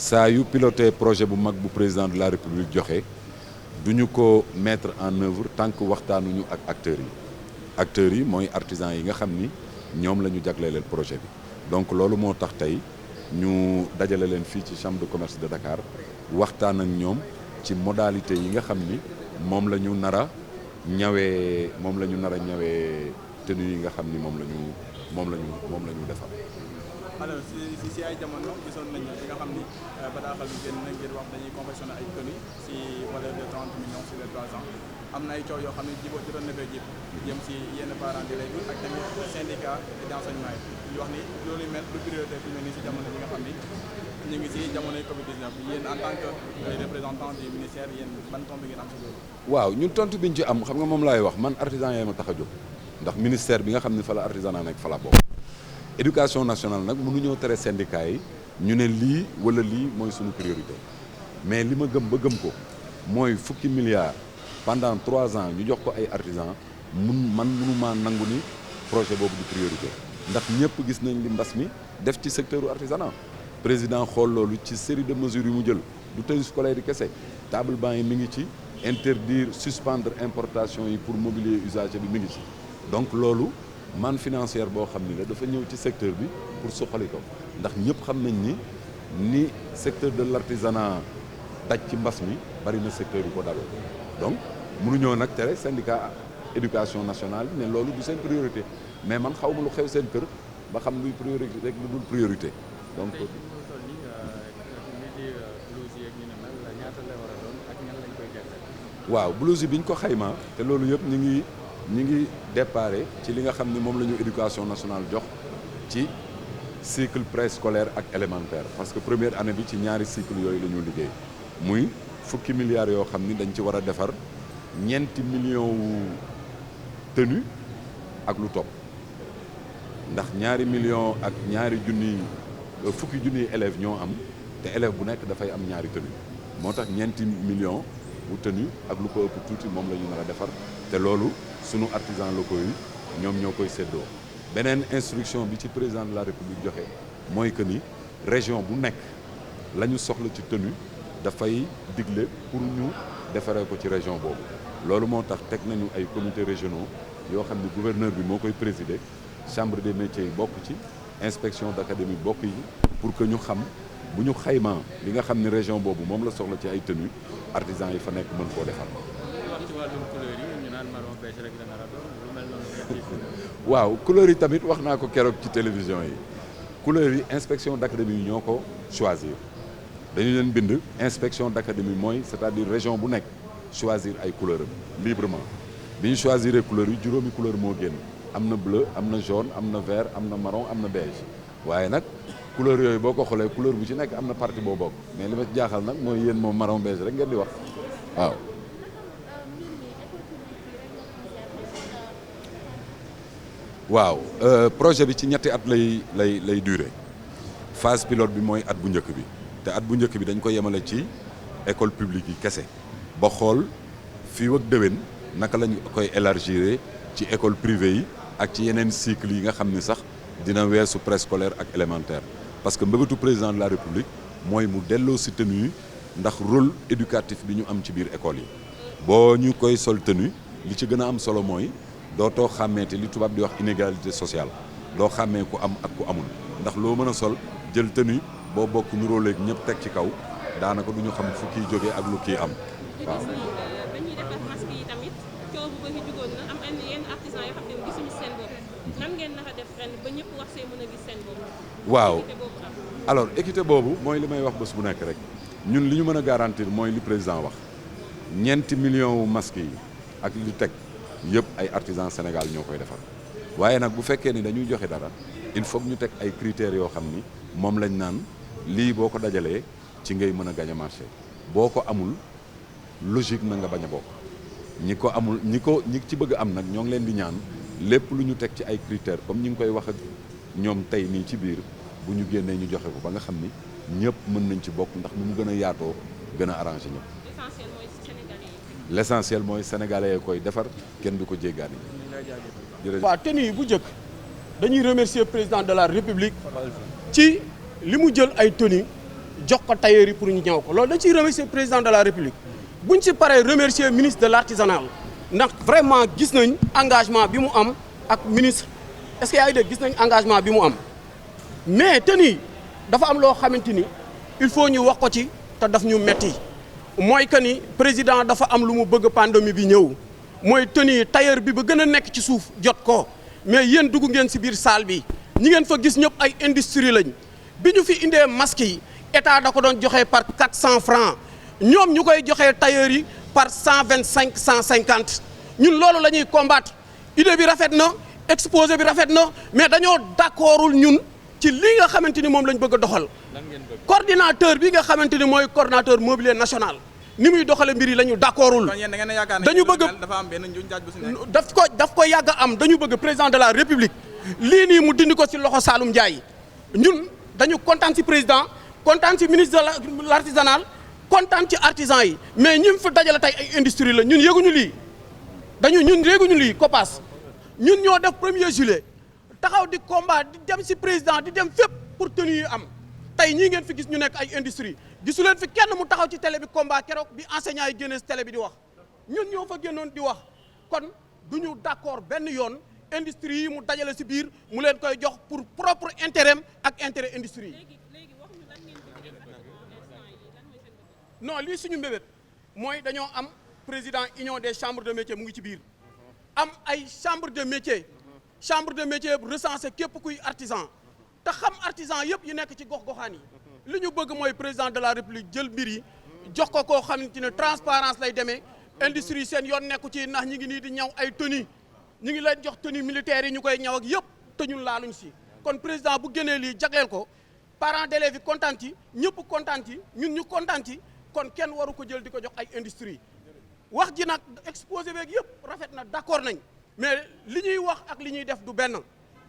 saa yu piloté projet bu mag bu président de la république joxe duñu ko mettre en œuvre tant que waxtaanuñu ak acteurs yi mooy artisans yi nga xam ni ñoom la ñu jagleeleel projet bi. donc loolu moo tax tey ñu dajale leen fii ci chambre de commerce de Dakar waxtaan ak ñoom ci modalité yi nga xam ni moom la ñu nar a ñawee tenue yi nga xam ni moom la ñu defar. alors si ay jamono gisoon nañu li nga xam ni bataaxal bi génn na ngir wax dañuy confectionner ay tenues si valeur de 30 millions sur les 3 ans am na ay coow yoo xam ne jotoon na fee jëm si yenn parents d'élèves ak tamit syndicat d'enseignement yi wax ni loolu mel lu priorité fi mel ni si jamono yi nga xam ni ñu ngi si jamonoy Covid-19 yéen en tant que représentant du ministère yéen ban tontu ngeen am si loolu. waaw ñun tontu biñ ci am xam nga moom laay wax man artisan yee ma tax a jóg ndax ministère bi nga xam ne fa la artisanat nekk fa la bokk. éducation nationale nag mënuñoo tere syndicat yi ñu ne lii wala lii mooy suñu priorité mais li ma gëm ba gëm ko mooy fukki milliards pendant 3 ans ñu jox ko ay artisans man mënumaa nangu ni projet boobu di priorité ndax ñëpp gis nañ li mbas mi def ci secteur artisanat président xool loolu ci série de mesures yu mu jël du tenue scolaire yi kese table banc yi mi ngi ci interdire suspendre importation yi pour mobilier usager bi mi ngi ci donc loolu manne financière boo xam ni la dafa ñëw ci secteur bi pour suqali ko ndax ñëpp xam nañ ni secteur de l'artisanat daj ci mbas mi bari na secteur yu ko daloo donc mënuñoo nag tere syndicat éducation nationale ne loolu du seen priorité mais man xaw ma lu xew seen kër ba xam luy priorité rek lu dul priorité donc. waaw blouse yi bi ñu ko xaymaa te loolu yëpp ñu ngi déparé ci li nga xam ni moom la ñu éducation nationale jox ci cycle préscolaire ak élémentaire parce que première année bi ci ñaari cycle yooyu la ñu liggéey muy fukki milliards yoo xam ni dañ ci war a defar ñeenti millions tenue ak lu topp ndax ñaari millions ak fukki junniy élèves ñoo am te élève bu nekk dafay am ñaari tenue moo tax ñeenti millions bu tenue ak lu ko ëpp tuuti moom la ñu nar a defar te loolu sunu artisans locaux yi ñoom ñoo koy séddoo beneen instruction bi ci président de la république joxe mooy que ni région bu nekk la ñu soxla ci tenue dafay digle pour ñu defaree ko ci région boobu loolu moo tax teg nañu ay comités régionaux yoo xam ne gouverneur bi moo koy présider chambre des métiers yi bokk ci inspection d'académie bokk yi pour que ñu xam bu ñu xaymaa li nga xam ne région boobu moom la soxla ci ay tenues artisans yi fa nekk mën koo defar. waaw couleur yi tamit wax naa ko keroog ci télévision yi couleur yi inspection d'académie yi ñoo ko choisir dañu leen bind inspection d'académie mooy c'est-à-dire région bu nekk choisir ay couleurs librement bi ñu choisir couleurs yi juróomi couleur moo génn am na bleu am na jaune am na vert am na marron am na beige waaye nag couleur yooyu boo ko xoolee couleur bu ci nekk am na partie boo bokk mais li ma jaaxal nag mooy yéen moom marron beige rek ngeen di wax waaw. waaw projet bi ci ñetti at lay durer phase pilote bi mooy at bu njëkk bi te at bu njëkk bi dañ ko yemale ci école publique yi kese ba xool fii ak déwén naka lañ koy élargir ci école privée yi ak ci yeneen cycle yi nga xam ni sax dina weesu préscolaire ak élémentaire parce que mbébétu président de la république mooy mu delloo si tenue yi ndax rôle éducatif bi ñu am ci biir école yi boo ñu koy sol tenue li ci gën a am solo mooy dootoo xàmmeete li tubaab di wax inégalité sociale doo xàmmee ku am ak ku amul ndax loo mën a sol jël tenue boo bokk nuroo léegi ñëpp teg ci kaw daanaka du ñu xam fu kii jógee ak lu kii am waaw. dañuy defar masque yi tamit coow bu bëri jugoon na am yenn artisans yoo xam ne gisuñu seen bopp nan ngeen naka def ren ba ñëpp wax see mën a gis seen bopp. waaw alors équité boobu mooy li may wax bés bu nekk rek ñun li ñu mën a garantir mooy li président wax ñeenti millions wu masques yi ak li teg yëpp ay artisans Sénégal ñoo koy defar waaye nag bu fekkee ni dañuy joxe dara il faut ñu teg ay critères yoo xam ni moom lañ naan lii boo ko dajalee ci ngay mën a gañ a marché boo ko amul logique na nga bañ a bokk ñi ko amul ñi ci bëgg am nag ñoo ngi leen di ñaan lépp lu ñu teg ci ay critères comme ñi ngi koy wax ak ñoom tey nii ci biir bu ñu génnee ñu joxe ko ba nga xam ni ñëpp mën nañ ci bokk ndax nu mu gën a yaatoo gën a arrangé ñëpp. l'essentiel mooy sénégalais yi koy defar kenn du ko jéggaani. waaw tenue yi bu njëkk dañuy remercier président de la république ci li mu jël ay tenue jox ko tailleur yi pour ñu ñëw ko loolu dañ ciy remercier président de la république buñ ci paree remercier ministre de l'artisanal ndax vraiment gis nañ engagement bi mu am ak ministre est-ce que yaa ngi dégg gis nañ engagement bi mu am mais te ni dafa am loo xamante ni il faut ñu wax ko ci te daf ñu metti mooy que ni président dafa am lu mu bëgg pandémie bi ñëw mooy tenue tailleur bi ba gën a nekk ci suuf jot ko mais yéen dugg ngeen ci biir salle bi ñi ngeen fa gis ñëpp ay industrie lañ bi ñu fi indee masque yi état da ko doon joxe par 400 francs ñoom ñu koy joxee tailleur yi par 125 150 ñun loolu la ñuy combattre idée bi rafet na exposé bi rafet na mais dañoo d'accordul ñun ci li nga xamante ni moom lañ bëgg a doxal coordinateur bi nga xamante ni mooy coordinateur mobilier national ni muy doxale mbir yi la ñu d'accordul dañu bëgg dafa am benn njuñ jaaj bu si nekk. daf ko yàgg a am dañu bëgg président de la république lii nii mu dindi ko ci loxo Saloum Ndiaye ñun dañu kontaan ci président kontaan ci ministre de l'artisanal kontaan ci artisan yi mais ñi fi dajale tey ay industrie la ñun yëguñu lii ñun yëguñu lii COPAS ñun ñoo def 1er juillet taxaw di combat di dem ci président di dem fépp pour tenue yi am tey ñii ngeen fi gis ñu nekk ay industrie gisu leen fi kenn mu taxaw ci télé bi combat keroog bi enseignants yi génnee ci télé bi di wax ñun ñoo fa génnoon di wax kon duñu d'accord benn yoon industrie yi mu dajale ci biir mu leen koy jox pour propre intérêt ak intérêt industrie yi non lii suñu mbébét mooy dañoo am président union des chambres de métiers mu ngi ci biir am ay chambre de métier recensé képp kuy artisan te xam artisan yëpp yi nekk ci gox-goxaan yi li ñu bëgg mooy président de la république jël mbir yi jox ko koo xamante ne transparence lay demee industrie seen yoon nekku ci ndax ñi ngi nii di ñaw ay tenue ñu ngi leen jox tenue militaire yi ñu koy ñaw ak yëpp te ñun laaluñ si kon président bu génnee lii jagleel ko parents d'élèves yi kontaan ci ñëpp kontaan ci ñun ñu kontaan ci kon kenn waru ko jël di ko jox ay industrie wax ji nag exposé beeg yëpp rafet na d'accord nañ mais li ñuy wax ak li ñuy def du benn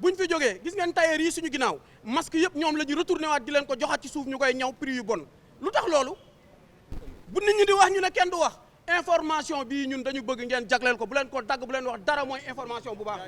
buñ fi jógee gis ngeen tailleur yi suñu ginnaaw masque yëpp ñoom la ñu retourné waat di leen ko joxaat ci suuf ñu koy ñaw prix yu bon lu tax loolu bu nit ñi di wax ñu ne kenn du wax information bii ñun dañu bëgg ngeen jagleel ko bu leen ko dagg bu leen wax dara mooy information bu baax